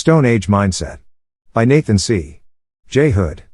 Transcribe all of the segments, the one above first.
Stone Age Mindset. By Nathan C. J. Hood.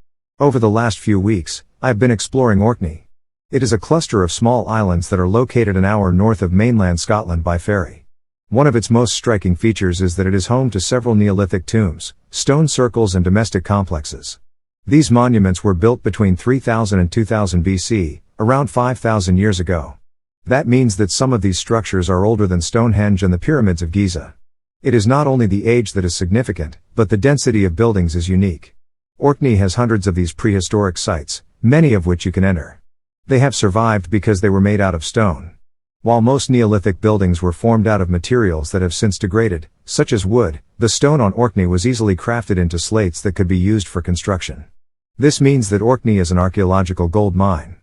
Over the last few weeks, I have been exploring Orkney. It is a cluster of small islands that are located an hour north of mainland Scotland by ferry. One of its most striking features is that it is home to several Neolithic tombs, stone circles and domestic complexes. These monuments were built between 3000 and 2000 BC, around 5,000 years ago. That means that some of these structures are older than Stonehenge and the pyramids of Giza. It is not only the age that is significant, but the density of buildings is unique. Orkney has hundreds of these prehistoric sites, many of which you can enter. They have survived because they were made out of stone. While most Neolithic buildings were formed out of materials that have since degraded, such as wood, the stone on Orkney was easily crafted into slates that could be used for construction. This means that Orkney is an archaeological gold mine.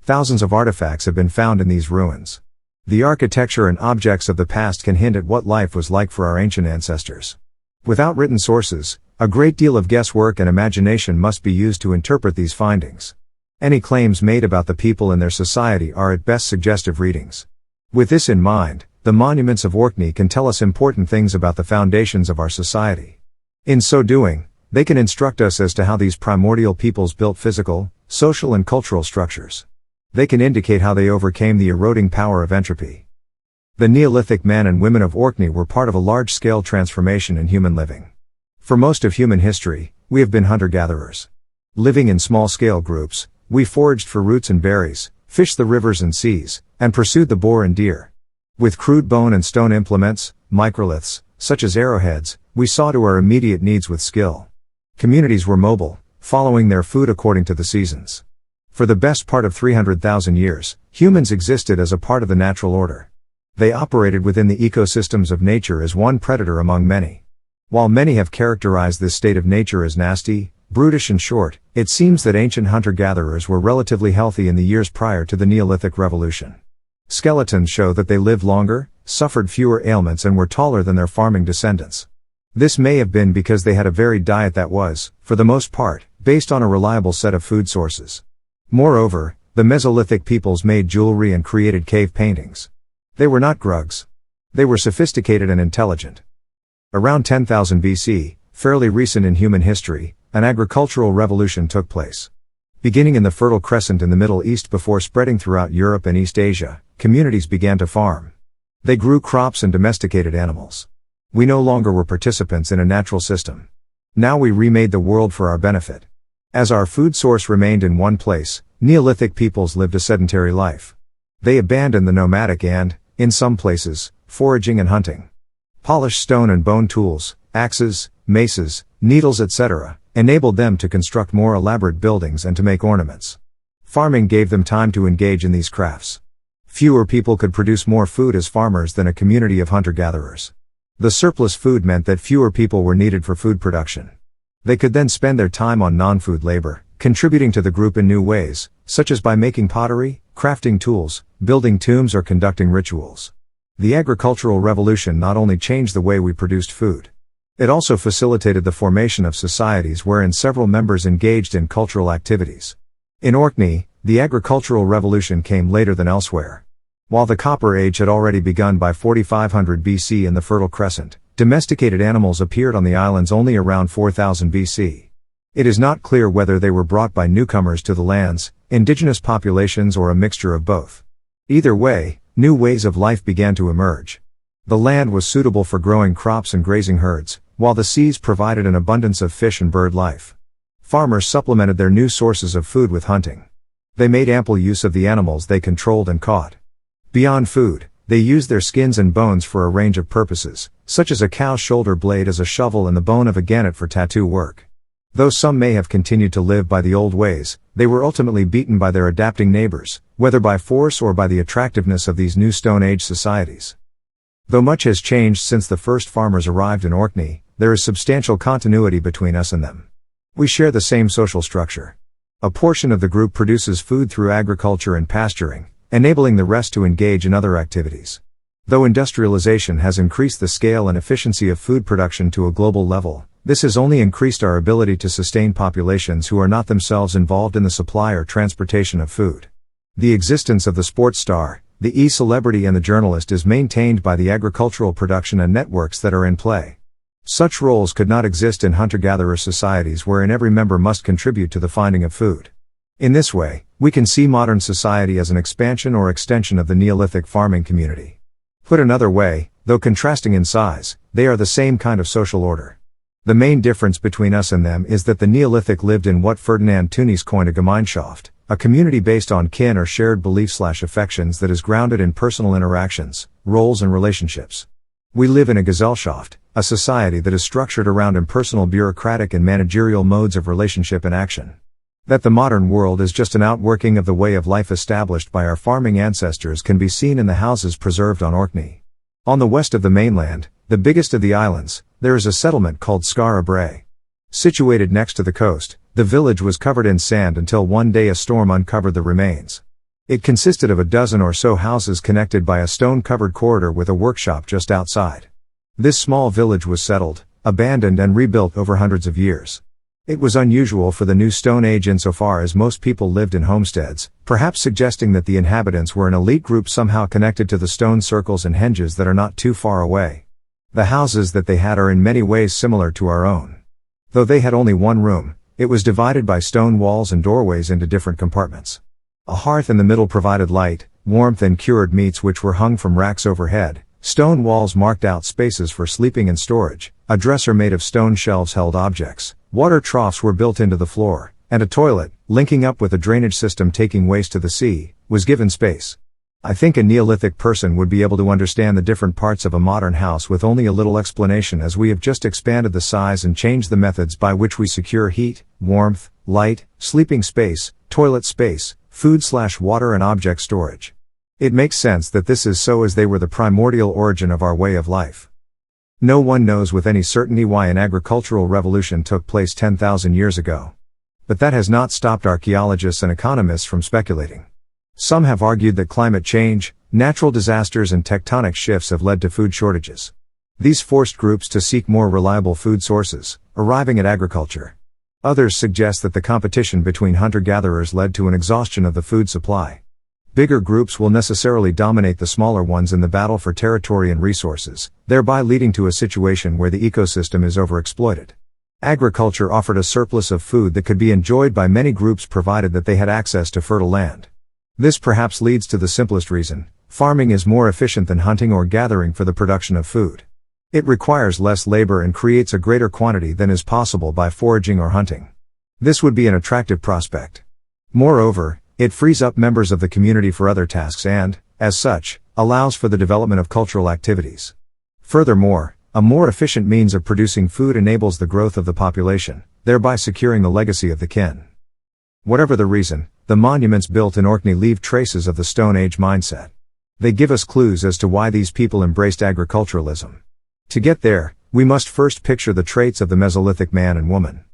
Thousands of artifacts have been found in these ruins. The architecture and objects of the past can hint at what life was like for our ancient ancestors. Without written sources, a great deal of guesswork and imagination must be used to interpret these findings. Any claims made about the people and their society are at best suggestive readings. With this in mind, the monuments of Orkney can tell us important things about the foundations of our society. In so doing, they can instruct us as to how these primordial peoples built physical, social and cultural structures. They can indicate how they overcame the eroding power of entropy. The Neolithic men and women of Orkney were part of a large-scale transformation in human living. For most of human history, we have been hunter-gatherers. Living in small-scale groups, we foraged for roots and berries, fished the rivers and seas, and pursued the boar and deer. With crude bone and stone implements, microliths, such as arrowheads, we saw to our immediate needs with skill. Communities were mobile, following their food according to the seasons. For the best part of 300,000 years, humans existed as a part of the natural order. They operated within the ecosystems of nature as one predator among many. While many have characterized this state of nature as nasty, brutish and short, it seems that ancient hunter-gatherers were relatively healthy in the years prior to the Neolithic Revolution. Skeletons show that they lived longer, suffered fewer ailments and were taller than their farming descendants. This may have been because they had a varied diet that was, for the most part, based on a reliable set of food sources. Moreover, the Mesolithic peoples made jewelry and created cave paintings. They were not grugs. They were sophisticated and intelligent. Around 10,000 BC, fairly recent in human history, an agricultural revolution took place. Beginning in the Fertile Crescent in the Middle East before spreading throughout Europe and East Asia, communities began to farm. They grew crops and domesticated animals. We no longer were participants in a natural system. Now we remade the world for our benefit. As our food source remained in one place, Neolithic peoples lived a sedentary life. They abandoned the nomadic and, in some places, foraging and hunting. Polished stone and bone tools, axes, maces, needles etc., enabled them to construct more elaborate buildings and to make ornaments. Farming gave them time to engage in these crafts. Fewer people could produce more food as farmers than a community of hunter-gatherers. The surplus food meant that fewer people were needed for food production. They could then spend their time on non-food labor, contributing to the group in new ways, such as by making pottery, crafting tools, building tombs or conducting rituals. The agricultural revolution not only changed the way we produced food. It also facilitated the formation of societies wherein several members engaged in cultural activities. In Orkney, the agricultural revolution came later than elsewhere. While the Copper Age had already begun by 4500 BC in the Fertile Crescent, domesticated animals appeared on the islands only around 4000 BC. It is not clear whether they were brought by newcomers to the lands, indigenous populations or a mixture of both. Either way, new ways of life began to emerge. The land was suitable for growing crops and grazing herds, while the seas provided an abundance of fish and bird life. Farmers supplemented their new sources of food with hunting. They made ample use of the animals they controlled and caught. Beyond food, they used their skins and bones for a range of purposes, such as a cow's shoulder blade as a shovel and the bone of a gannet for tattoo work. Though some may have continued to live by the old ways, they were ultimately beaten by their adapting neighbors, whether by force or by the attractiveness of these new Stone Age societies. Though much has changed since the first farmers arrived in Orkney, there is substantial continuity between us and them. We share the same social structure. A portion of the group produces food through agriculture and pasturing, enabling the rest to engage in other activities. Though industrialization has increased the scale and efficiency of food production to a global level, this has only increased our ability to sustain populations who are not themselves involved in the supply or transportation of food. The existence of the sports star, the e-celebrity and the journalist is maintained by the agricultural production and networks that are in play. Such roles could not exist in hunter-gatherer societies wherein every member must contribute to the finding of food. In this way, we can see modern society as an expansion or extension of the Neolithic farming community. Put another way, though contrasting in size, they are the same kind of social order. The main difference between us and them is that the Neolithic lived in what Ferdinand Tönnies coined a Gemeinschaft, a community based on kin or shared beliefs/affections that is grounded in personal interactions, roles and relationships. We live in a Gesellschaft, a society that is structured around impersonal bureaucratic and managerial modes of relationship and action. That the modern world is just an outworking of the way of life established by our farming ancestors can be seen in the houses preserved on Orkney. On the west of the mainland, the biggest of the islands, there is a settlement called Skara Brae. Situated next to the coast, the village was covered in sand until one day a storm uncovered the remains. It consisted of a dozen or so houses connected by a stone-covered corridor with a workshop just outside. This small village was settled, abandoned and rebuilt over hundreds of years. It was unusual for the New Stone Age insofar as most people lived in homesteads, perhaps suggesting that the inhabitants were an elite group somehow connected to the stone circles and henges that are not too far away. The houses that they had are in many ways similar to our own. Though they had only one room, it was divided by stone walls and doorways into different compartments. A hearth in the middle provided light, warmth and cured meats which were hung from racks overhead. Stone walls marked out spaces for sleeping and storage, a dresser made of stone shelves held objects, water troughs were built into the floor, and a toilet, linking up with a drainage system taking waste to the sea, was given space. I think a Neolithic person would be able to understand the different parts of a modern house with only a little explanation, as we have just expanded the size and changed the methods by which we secure heat, warmth, light, sleeping space, toilet space, food/water and object storage. It makes sense that this is so, as they were the primordial origin of our way of life. No one knows with any certainty why an agricultural revolution took place 10,000 years ago. But that has not stopped archaeologists and economists from speculating. Some have argued that climate change, natural disasters and tectonic shifts have led to food shortages. These forced groups to seek more reliable food sources, arriving at agriculture. Others suggest that the competition between hunter-gatherers led to an exhaustion of the food supply. Bigger groups will necessarily dominate the smaller ones in the battle for territory and resources, thereby leading to a situation where the ecosystem is overexploited. Agriculture offered a surplus of food that could be enjoyed by many groups provided that they had access to fertile land. This perhaps leads to the simplest reason: farming is more efficient than hunting or gathering for the production of food. It requires less labor and creates a greater quantity than is possible by foraging or hunting. This would be an attractive prospect. Moreover, it frees up members of the community for other tasks and, as such, allows for the development of cultural activities. Furthermore, a more efficient means of producing food enables the growth of the population, thereby securing the legacy of the kin. Whatever the reason, the monuments built in Orkney leave traces of the Stone Age mindset. They give us clues as to why these people embraced agriculturalism. To get there, we must first picture the traits of the Mesolithic man and woman.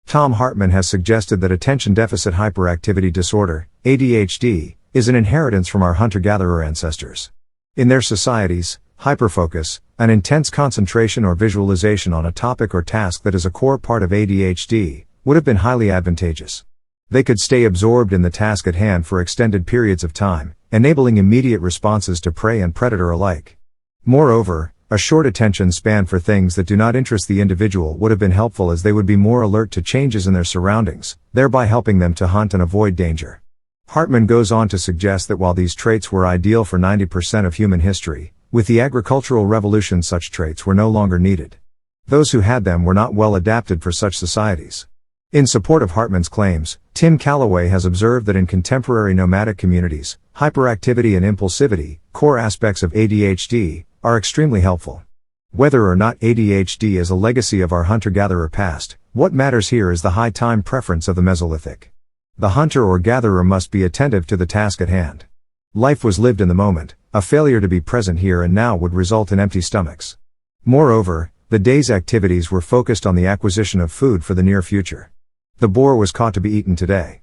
Tom Hartman has suggested that attention deficit hyperactivity disorder, ADHD, is an inheritance from our hunter-gatherer ancestors. In their societies, hyperfocus, an intense concentration or visualization on a topic or task that is a core part of ADHD, would have been highly advantageous. They could stay absorbed in the task at hand for extended periods of time, enabling immediate responses to prey and predator alike. Moreover, a short attention span for things that do not interest the individual would have been helpful, as they would be more alert to changes in their surroundings, thereby helping them to hunt and avoid danger. Hartman goes on to suggest that while these traits were ideal for 90% of human history, with the agricultural revolution such traits were no longer needed. Those who had them were not well adapted for such societies. In support of Hartman's claims, Tim Calloway has observed that in contemporary nomadic communities, hyperactivity and impulsivity, core aspects of ADHD, are extremely helpful. Whether or not ADHD is a legacy of our hunter-gatherer past, what matters here is the high time preference of the Mesolithic. The hunter or gatherer must be attentive to the task at hand. Life was lived in the moment, a failure to be present here and now would result in empty stomachs. Moreover, the day's activities were focused on the acquisition of food for the near future. The boar was caught to be eaten today.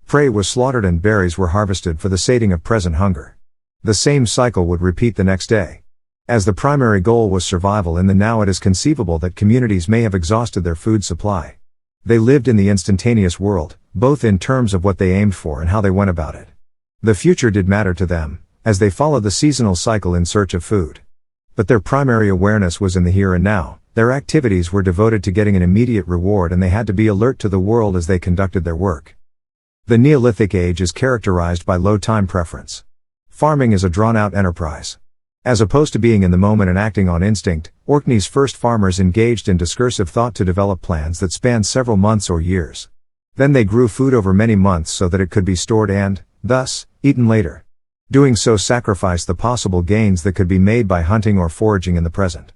Prey was slaughtered and berries were harvested for the sating of present hunger. The same cycle would repeat the next day. As the primary goal was survival in the now, it is conceivable that communities may have exhausted their food supply. They lived in the instantaneous world, both in terms of what they aimed for and how they went about it. The future did matter to them, as they followed the seasonal cycle in search of food. But their primary awareness was in the here and now, their activities were devoted to getting an immediate reward, and they had to be alert to the world as they conducted their work. The Neolithic age is characterized by low time preference. Farming is a drawn-out enterprise. As opposed to being in the moment and acting on instinct, Orkney's first farmers engaged in discursive thought to develop plans that spanned several months or years. Then they grew food over many months so that it could be stored and, thus, eaten later. Doing so sacrificed the possible gains that could be made by hunting or foraging in the present.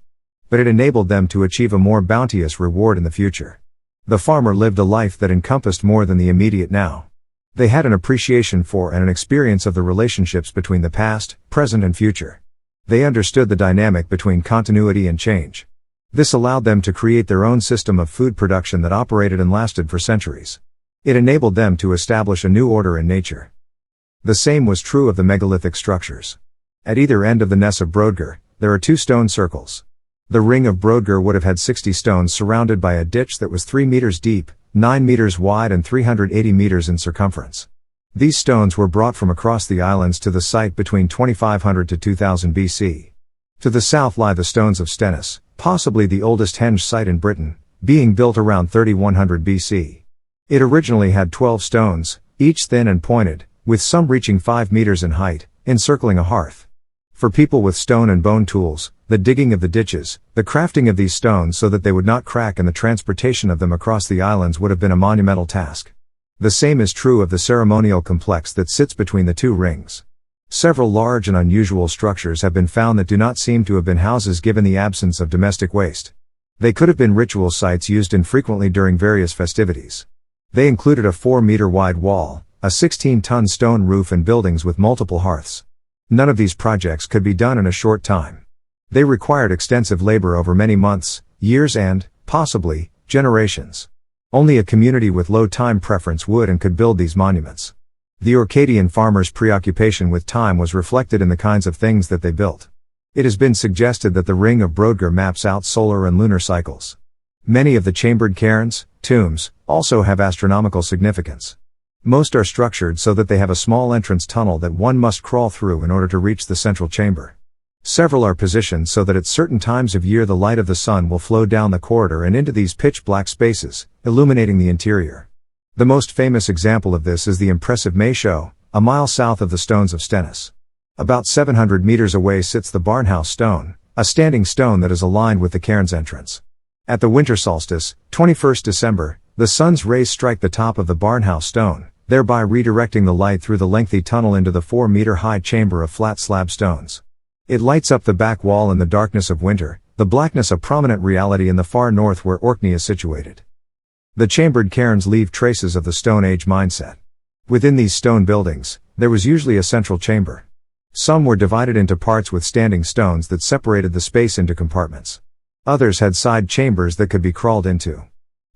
But it enabled them to achieve a more bounteous reward in the future. The farmer lived a life that encompassed more than the immediate now. They had an appreciation for and an experience of the relationships between the past, present and future. They understood the dynamic between continuity and change. This allowed them to create their own system of food production that operated and lasted for centuries. It enabled them to establish a new order in nature. The same was true of the megalithic structures. At either end of the Ness of Brodgar, there are 2 stone circles. The ring of Brodgar would have had 60 stones surrounded by a ditch that was 3 meters deep, 9 meters wide and 380 meters in circumference. These stones were brought from across the islands to the site between 2500 to 2000 BC. To the south lie the stones of Stennis, possibly the oldest henge site in Britain, being built around 3100 BC. It originally had 12 stones, each thin and pointed, with some reaching 5 meters in height, encircling a hearth. For people with stone and bone tools, the digging of the ditches, the crafting of these stones so that they would not crack, and the transportation of them across the islands would have been a monumental task. The same is true of the ceremonial complex that sits between the 2 rings. Several large and unusual structures have been found that do not seem to have been houses given the absence of domestic waste. They could have been ritual sites used infrequently during various festivities. They included a 4-meter wide wall, a 16-ton stone roof and buildings with multiple hearths. None of these projects could be done in a short time. They required extensive labor over many months, years and, possibly, generations. Only a community with low time preference would and could build these monuments. The Orcadian farmers' preoccupation with time was reflected in the kinds of things that they built. It has been suggested that the Ring of Brodgar maps out solar and lunar cycles. Many of the chambered cairns, tombs, also have astronomical significance. Most are structured so that they have a small entrance tunnel that one must crawl through in order to reach the central chamber. Several are positioned so that at certain times of year the light of the sun will flow down the corridor and into these pitch-black spaces, illuminating the interior. The most famous example of this is the impressive Maeshowe, a mile south of the stones of Stennis. About 700 meters away sits the Barnhouse stone, a standing stone that is aligned with the cairn's entrance. At the winter solstice, 21st December, the sun's rays strike the top of the Barnhouse stone, thereby redirecting the light through the lengthy tunnel into the 4-meter-high chamber of flat slab stones. It lights up the back wall in the darkness of winter, the blackness a prominent reality in the far north where Orkney is situated. The chambered cairns leave traces of the Stone Age mindset. Within these stone buildings, there was usually a central chamber. Some were divided into parts with standing stones that separated the space into compartments. Others had side chambers that could be crawled into.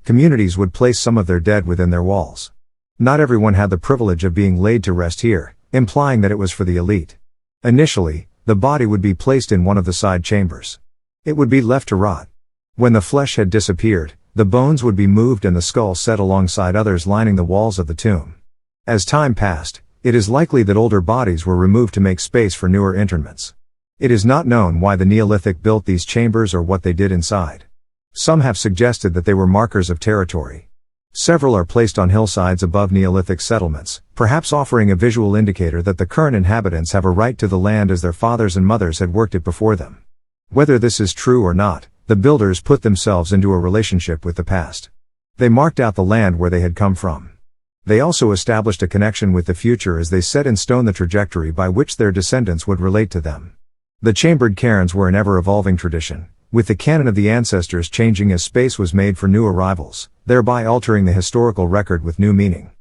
Communities would place some of their dead within their walls. Not everyone had the privilege of being laid to rest here, implying that it was for the elite. Initially, the body would be placed in one of the side chambers. It would be left to rot. When the flesh had disappeared, the bones would be moved and the skull set alongside others lining the walls of the tomb. As time passed, it is likely that older bodies were removed to make space for newer interments. It is not known why the Neolithic built these chambers or what they did inside. Some have suggested that they were markers of territory. Several are placed on hillsides above Neolithic settlements, perhaps offering a visual indicator that the current inhabitants have a right to the land as their fathers and mothers had worked it before them. Whether this is true or not, the builders put themselves into a relationship with the past. They marked out the land where they had come from. They also established a connection with the future as they set in stone the trajectory by which their descendants would relate to them. The chambered cairns were an ever-evolving tradition, with the canon of the ancestors changing as space was made for new arrivals, thereby altering the historical record with new meaning.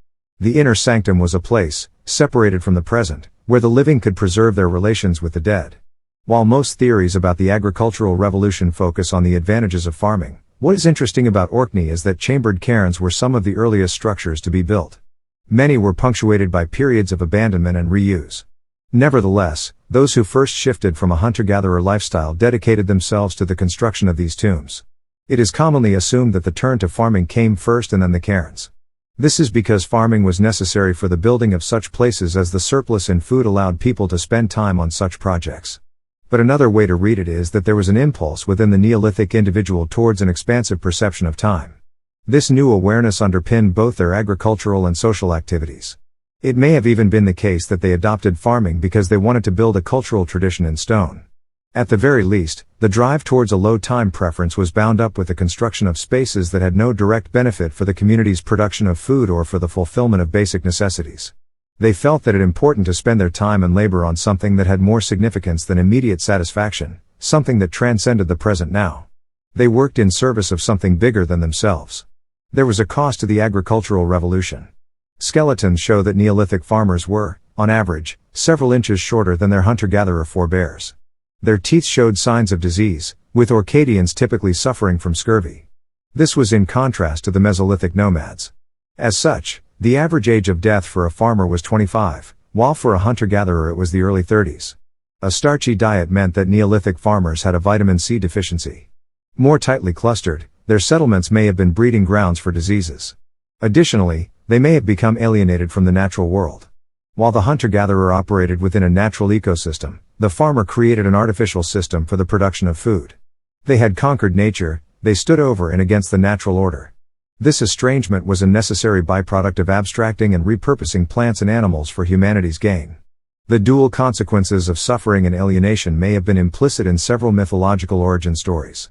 The inner sanctum was a place, separated from the present, where the living could preserve their relations with the dead. While most theories about the agricultural revolution focus on the advantages of farming, what is interesting about Orkney is that chambered cairns were some of the earliest structures to be built. Many were punctuated by periods of abandonment and reuse. Nevertheless, those who first shifted from a hunter-gatherer lifestyle dedicated themselves to the construction of these tombs. It is commonly assumed that the turn to farming came first and then the cairns. This is because farming was necessary for the building of such places as the surplus in food allowed people to spend time on such projects. But another way to read it is that there was an impulse within the Neolithic individual towards an expansive perception of time. This new awareness underpinned both their agricultural and social activities. It may have even been the case that they adopted farming because they wanted to build a cultural tradition in stone. At the very least, the drive towards a low time preference was bound up with the construction of spaces that had no direct benefit for the community's production of food or for the fulfillment of basic necessities. They felt that it important to spend their time and labor on something that had more significance than immediate satisfaction, something that transcended the present now. They worked in service of something bigger than themselves. There was a cost to the agricultural revolution. Skeletons show that Neolithic farmers were, on average, several inches shorter than their hunter-gatherer forebears. Their teeth showed signs of disease, with Orcadians typically suffering from scurvy. This was in contrast to the Mesolithic nomads. As such, the average age of death for a farmer was 25, while for a hunter-gatherer it was the early 30s. A starchy diet meant that Neolithic farmers had a vitamin C deficiency. More tightly clustered, their settlements may have been breeding grounds for diseases. Additionally, they may have become alienated from the natural world. While the hunter-gatherer operated within a natural ecosystem, the farmer created an artificial system for the production of food. They had conquered nature, they stood over and against the natural order. This estrangement was a necessary byproduct of abstracting and repurposing plants and animals for humanity's gain. The dual consequences of suffering and alienation may have been implicit in several mythological origin stories.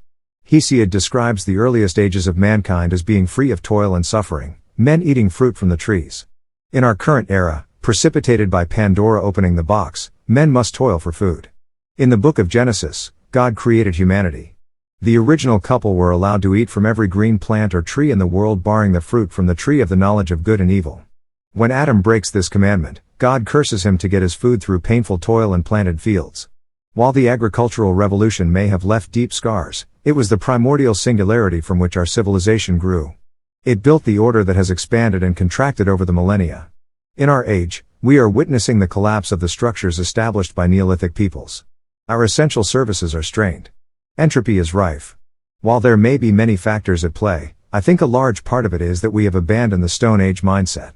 Hesiod describes the earliest ages of mankind as being free of toil and suffering, men eating fruit from the trees. In our current era, precipitated by Pandora opening the box, men must toil for food. In the book of Genesis, God created humanity. The original couple were allowed to eat from every green plant or tree in the world barring the fruit from the tree of the knowledge of good and evil. When Adam breaks this commandment, God curses him to get his food through painful toil and planted fields. While the agricultural revolution may have left deep scars, it was the primordial singularity from which our civilization grew. It built the order that has expanded and contracted over the millennia. In our age, we are witnessing the collapse of the structures established by Neolithic peoples. Our essential services are strained. Entropy is rife. While there may be many factors at play, I think a large part of it is that we have abandoned the Stone Age mindset.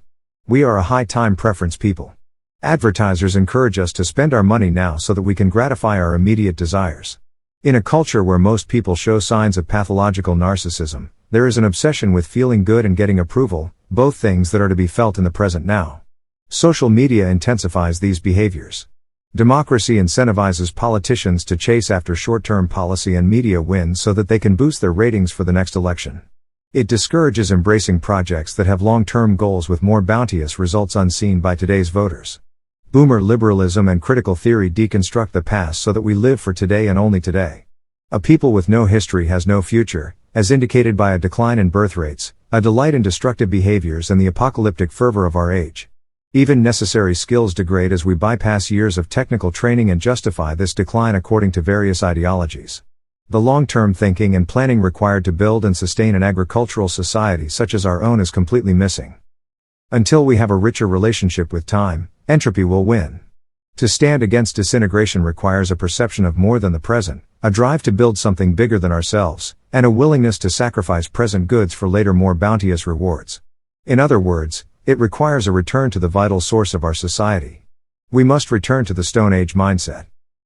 We are a high time preference people. Advertisers encourage us to spend our money now so that we can gratify our immediate desires. In a culture where most people show signs of pathological narcissism, there is an obsession with feeling good and getting approval, both things that are to be felt in the present now. Social media intensifies these behaviors. Democracy incentivizes politicians to chase after short-term policy and media wins so that they can boost their ratings for the next election. It discourages embracing projects that have long-term goals with more bounteous results unseen by today's voters. Boomer liberalism and critical theory deconstruct the past so that we live for today and only today. A people with no history has no future, as indicated by a decline in birth rates, a delight in destructive behaviors and the apocalyptic fervor of our age. Even necessary skills degrade as we bypass years of technical training and justify this decline according to various ideologies. The long-term thinking and planning required to build and sustain an agricultural society such as our own is completely missing. Until we have a richer relationship with time, entropy will win. To stand against disintegration requires a perception of more than the present, a drive to build something bigger than ourselves, and a willingness to sacrifice present goods for later more bounteous rewards. In other words, it requires a return to the vital source of our society. We must return to the Stone Age mindset.